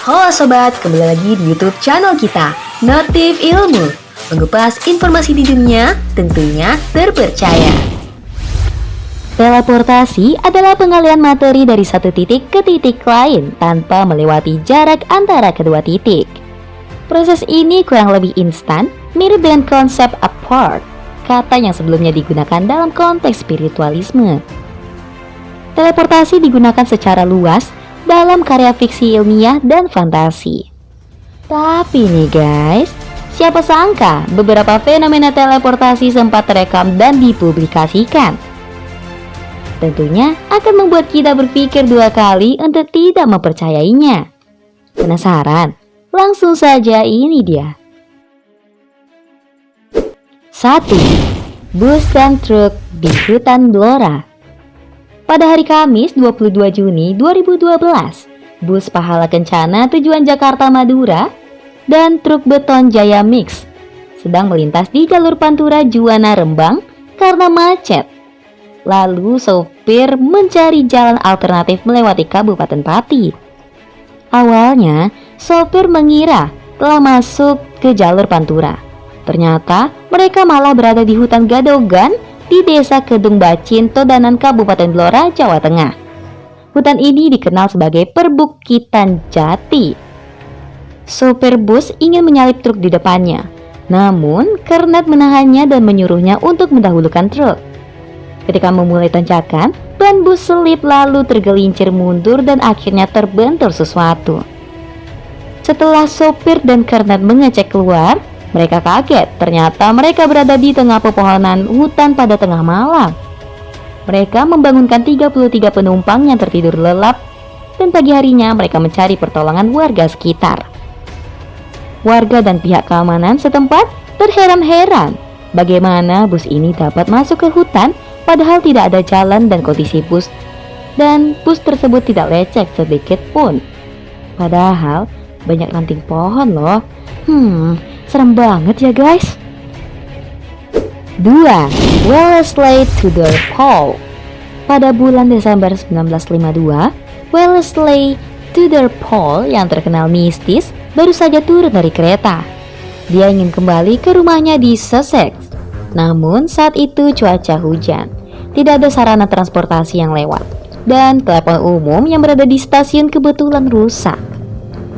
Halo sobat, kembali lagi di YouTube channel kita, Notif Ilmu, mengupas informasi di dunia tentunya terpercaya. Teleportasi adalah pengalihan materi dari satu titik ke titik lain tanpa melewati jarak antara kedua titik. Proses ini kurang lebih instan, mirip dengan konsep apart, kata yang sebelumnya digunakan dalam konteks spiritualisme. Teleportasi digunakan secara luas dalam karya fiksi ilmiah dan fantasi. Tapi nih guys, siapa sangka beberapa fenomena teleportasi sempat terekam dan dipublikasikan. Tentunya akan membuat kita berpikir dua kali untuk tidak mempercayainya. Penasaran? Langsung saja, ini dia. 1. Bus dan truk di hutan Blora. Pada hari Kamis 22 Juni 2012, bus Pahala Kencana tujuan Jakarta Madura dan truk beton Jaya Mix sedang melintas di jalur Pantura Juwana Rembang karena macet. Lalu sopir mencari jalan alternatif melewati Kabupaten Pati. Awalnya, sopir mengira telah masuk ke jalur Pantura. Ternyata mereka malah berada di hutan Gadogan di Desa Kedung Bacin, Todanan, Kabupaten Blora, Jawa Tengah. Hutan ini dikenal sebagai Perbukitan Jati. Sopir bus ingin menyalip truk di depannya, namun kernet menahannya dan menyuruhnya untuk mendahulukan truk. Ketika memulai tanjakan, ban bus selip lalu tergelincir mundur dan akhirnya terbentur sesuatu. Setelah sopir dan kernet mengecek keluar, mereka kaget, ternyata mereka berada di tengah pepohonan hutan pada tengah malam. Mereka membangunkan 33 penumpang yang tertidur lelap, dan pagi harinya mereka mencari pertolongan warga sekitar. Warga dan pihak keamanan setempat terheran-heran bagaimana bus ini dapat masuk ke hutan padahal tidak ada jalan dan kondisi bus tersebut tidak lecek sedikit pun. Padahal banyak ranting pohon loh. Serem banget ya guys. 2. Wellesley Tudor Poll. Pada bulan Desember 1952, Wellesley Tudor Poll yang terkenal mistis baru saja turun dari kereta. Dia ingin kembali ke rumahnya di Sussex. Namun saat itu cuaca hujan, tidak ada sarana transportasi yang lewat, dan telepon umum yang berada di stasiun kebetulan rusak.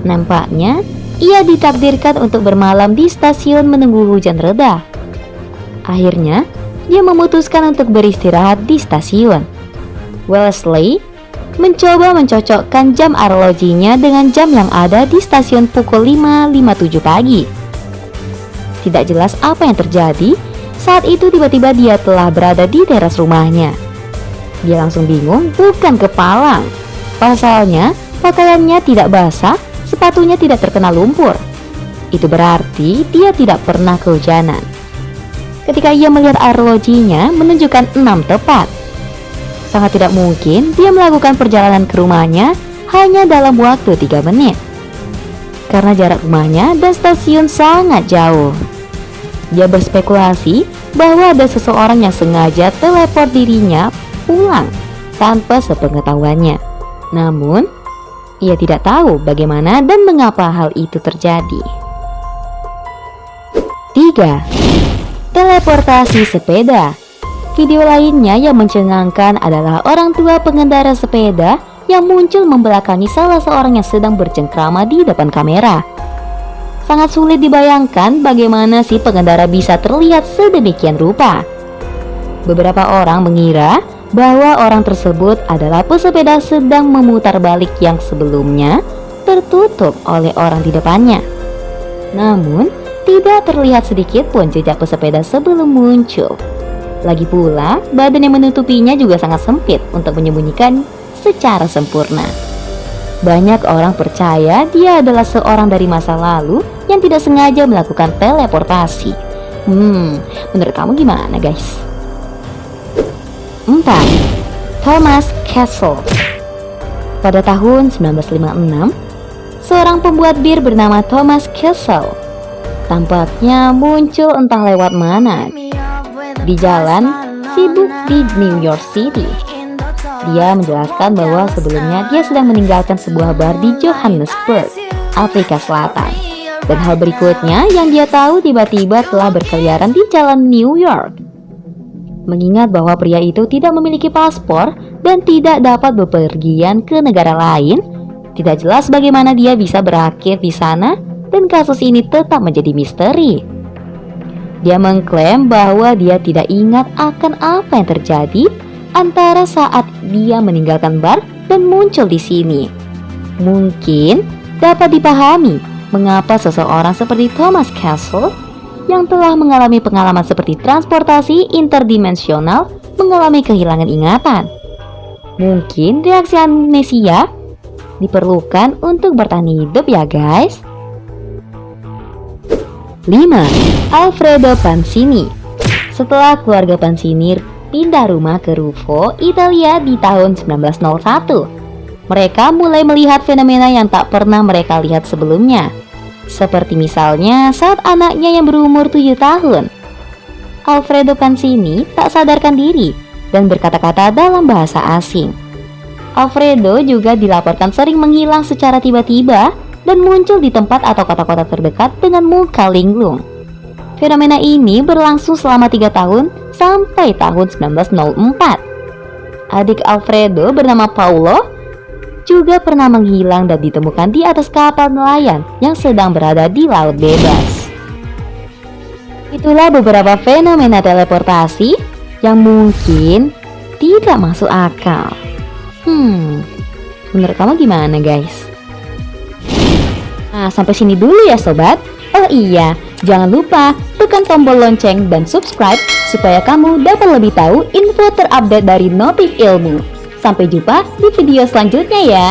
Nampaknya ia ditakdirkan untuk bermalam di stasiun menunggu hujan reda. Akhirnya, dia memutuskan untuk beristirahat di stasiun. Wellesley mencoba mencocokkan jam arlojinya dengan jam yang ada di stasiun pukul 5.57 pagi. Tidak jelas apa yang terjadi, saat itu tiba-tiba dia telah berada di teras rumahnya. Dia langsung bingung, bukan kepalang. Pasalnya, pakaiannya tidak basah, sepatunya tidak terkena lumpur. Itu berarti dia tidak pernah kehujanan. Ketika ia melihat arlojinya menunjukkan 6 tepat. Sangat tidak mungkin dia melakukan perjalanan ke rumahnya hanya dalam waktu 3 menit. Karena jarak rumahnya dan stasiun sangat jauh. Dia berspekulasi bahwa ada seseorang yang sengaja teleport dirinya pulang tanpa sepengetahuannya. Namun, ia tidak tahu bagaimana dan mengapa hal itu terjadi. 3. Teleportasi sepeda. Video lainnya yang mencengangkan adalah orang tua pengendara sepeda yang muncul membelakangi salah seorang yang sedang bercengkrama di depan kamera. Sangat sulit dibayangkan bagaimana si pengendara bisa terlihat sedemikian rupa. Beberapa orang mengira bahwa orang tersebut adalah pesepeda sedang memutar balik yang sebelumnya tertutup oleh orang di depannya. Namun, tidak terlihat sedikit pun jejak pesepeda sebelum muncul. Lagi pula, badan yang menutupinya juga sangat sempit untuk menyembunyikan secara sempurna. Banyak orang percaya dia adalah seorang dari masa lalu yang tidak sengaja melakukan teleportasi. Menurut kamu gimana guys? 4. Thomas Castle. Pada tahun 1956, seorang pembuat bir bernama Thomas Castle tampaknya muncul entah lewat mana di jalan sibuk di New York City. Dia menjelaskan bahwa sebelumnya dia sedang meninggalkan sebuah bar di Johannesburg, Afrika Selatan. Dan hal berikutnya yang dia tahu tiba-tiba telah berkeliaran di jalan New York. Mengingat bahwa pria itu tidak memiliki paspor dan tidak dapat bepergian ke negara lain, tidak jelas bagaimana dia bisa berakhir di sana dan kasus ini tetap menjadi misteri. Dia mengklaim bahwa dia tidak ingat akan apa yang terjadi antara saat dia meninggalkan bar dan muncul di sini. Mungkin dapat dipahami mengapa seseorang seperti Thomas Castle yang telah mengalami pengalaman seperti transportasi interdimensional mengalami kehilangan ingatan. Mungkin reaksi amnesia diperlukan untuk bertahan hidup ya guys. 5. Alfredo Pansini. Setelah keluarga Pansini pindah rumah ke Ruvo, Italia di tahun 1901, mereka mulai melihat fenomena yang tak pernah mereka lihat sebelumnya. Seperti misalnya saat anaknya yang berumur 7 tahun, Alfredo Pansini tak sadarkan diri dan berkata-kata dalam bahasa asing. Alfredo juga dilaporkan sering menghilang secara tiba-tiba dan muncul di tempat atau kota-kota terdekat dengan muka linglung. Fenomena ini berlangsung selama 3 tahun sampai tahun 1904. Adik Alfredo bernama Paulo juga pernah menghilang dan ditemukan di atas kapal nelayan yang sedang berada di laut bebas. Itulah beberapa fenomena teleportasi yang mungkin tidak masuk akal. Menurut kamu gimana guys? Nah, sampai sini dulu ya sobat. Oh iya, jangan lupa tekan tombol lonceng dan subscribe supaya kamu dapat lebih tahu info terupdate dari Notif Ilmu. Sampai jumpa di video selanjutnya ya.